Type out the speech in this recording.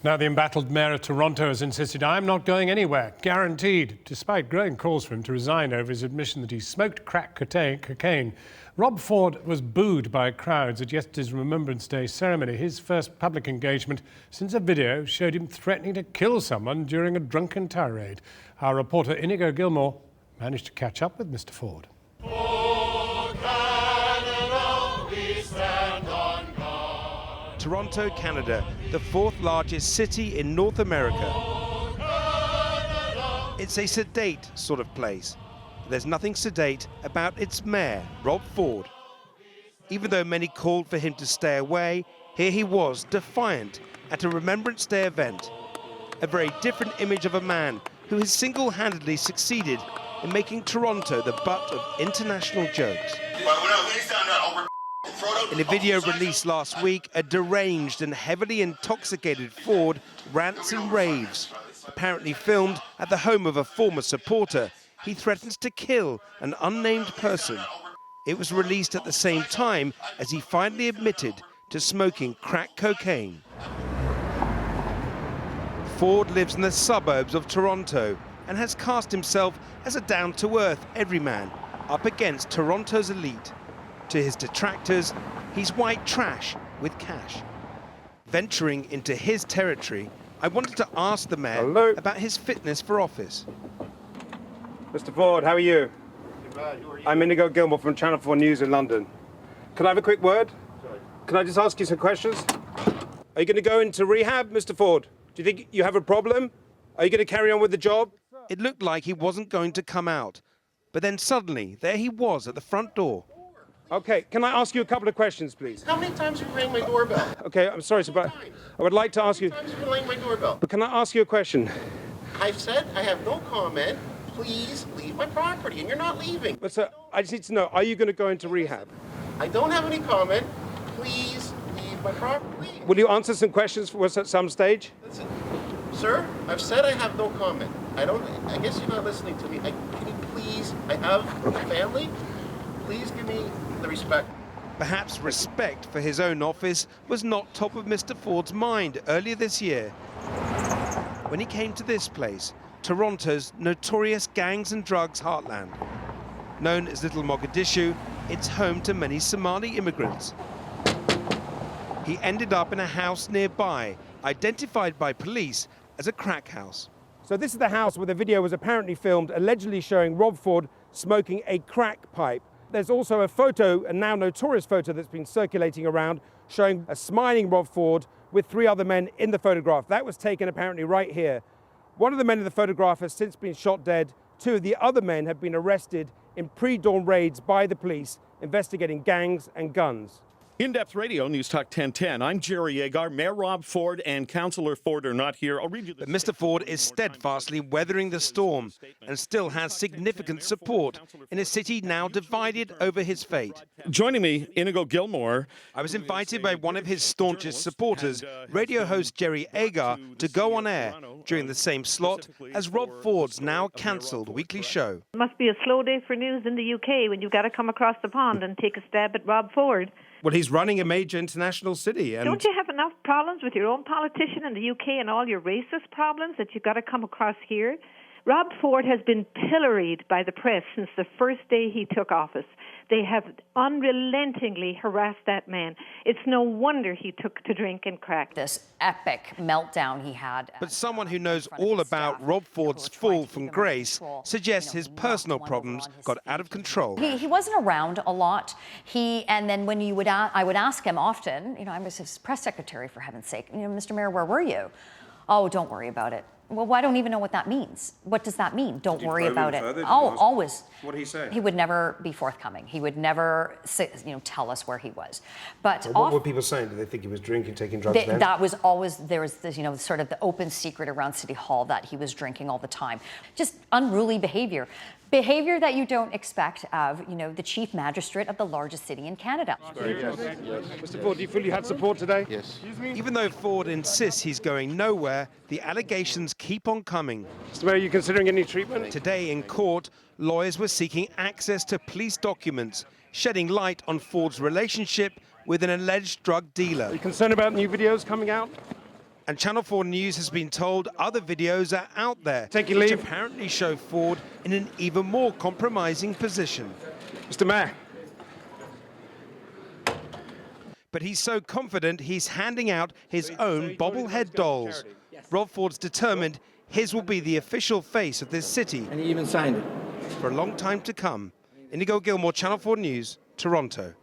Now, the embattled mayor of Toronto has insisted, "I'm not going anywhere, guaranteed," despite growing calls for him to resign over his admission that he smoked crack cocaine. Rob Ford was booed by crowds at yesterday's Remembrance Day ceremony, his first public engagement since a video showed him threatening to kill someone during a drunken tirade. Our reporter Inigo Gilmore managed to catch up with Mr. Ford. Toronto, Canada, the fourth largest city in North America. It's a sedate sort of place. There's nothing sedate about its mayor, Rob Ford. Even though many called for him to stay away, here he was, defiant, at a Remembrance Day event. A very different image of a man who has single-handedly succeeded in making Toronto the butt of international jokes. In a video released last week, a deranged and heavily intoxicated Ford rants and raves. Apparently filmed at the home of a former supporter, he threatens to kill an unnamed person. It was released at the same time as he finally admitted to smoking crack cocaine. Ford lives in the suburbs of Toronto and has cast himself as a down-to-earth everyman up against Toronto's elite. To his detractors, he's white trash with cash. Venturing into his territory, I wanted to ask the mayor about his fitness for office. Mr. Ford, how are you? I'm Inigo Gilmore from Channel 4 News in London. Can I have a quick word? Can I just ask you some questions? Are you going to go into rehab, Mr. Ford? Do you think you have a problem? Are you going to carry on with the job? It looked like he wasn't going to come out. But then suddenly, there he was at the front door. Okay, can I ask you a couple of questions, please? How many times have you rang my doorbell? Okay, I'm sorry, sir, but I would like to ask you... How many times have you rang my doorbell? But can I ask you a question? I've said I have no comment. Please leave my property, and you're not leaving. But sir, I just need to know, are you going to go into rehab? I don't have any comment. Please leave my property. Will you answer some questions for us at some stage? Listen, sir, I've said I have no comment. I guess you're not listening to me. Can you please, I have a family. Please give me the respect. Perhaps respect for his own office was not top of Mr. Ford's mind earlier this year, when he came to this place, Toronto's notorious gangs and drugs heartland. Known as Little Mogadishu, it's home to many Somali immigrants. He ended up in a house nearby, identified by police as a crack house. So this is the house where the video was apparently filmed, allegedly showing Rob Ford smoking a crack pipe. There's also a photo, a now notorious photo that's been circulating around, showing a smiling Rob Ford with three other men in the photograph. That was taken apparently right here. One of the men in the photograph has since been shot dead. Two of the other men have been arrested in pre-dawn raids by the police investigating gangs and guns. In-Depth Radio, News Talk 1010. I'm Jerry Agar. Mayor Rob Ford and Councillor Ford are not here. I'll read you this. But Mr. Ford is steadfastly weathering the storm and still has significant support in a city now divided over his fate. Joining me, Inigo Gilmore. I was invited by one of his staunchest supporters, radio host Jerry Agar, to go on air during the same slot as Rob Ford's now cancelled weekly show. It must be a slow day for news in the UK when you've got to come across the pond and take a stab at Rob Ford. Well, he's running a major international city. And don't you have enough problems with your own politician in the UK and all your racist problems that you've got to come across here? Rob Ford has been pilloried by the press since the first day he took office. They have unrelentingly harassed that man. It's no wonder he took to drink and crack. This epic meltdown he had. But someone who knows all about Rob Ford's fall from grace suggests his personal problems got out of control. He wasn't around a lot. And then when I would ask him often, I was his press secretary, for heaven's sake, Mr. Mayor, where were you? Oh, don't worry about it. Well, I don't even know what that means. What does that mean? Don't worry about it. Oh, always. What did he say? He would never be forthcoming. He would never say, tell us where he was. But what were people saying? Did they think he was drinking, taking drugs then? That was always, there was this, sort of the open secret around City Hall that he was drinking all the time. Just unruly behavior. Behavior that you don't expect of, the chief magistrate of the largest city in Canada. Yes. Mr. Ford, do you feel you had support today? Yes. Even though Ford insists he's going nowhere, the allegations keep on coming. Mr. Mayor, are you considering any treatment? Today in court, lawyers were seeking access to police documents, shedding light on Ford's relationship with an alleged drug dealer. Are you concerned about new videos coming out? And Channel 4 News has been told other videos are out there, Take your which leave. apparently show Ford in an even more compromising position. Mr. Mayor. But he's so confident he's handing out his own bobblehead dolls. Rob Ford's determined his will be the official face of this city And he even signed it. for a long time to come. Inigo Gilmore, Channel 4 News, Toronto.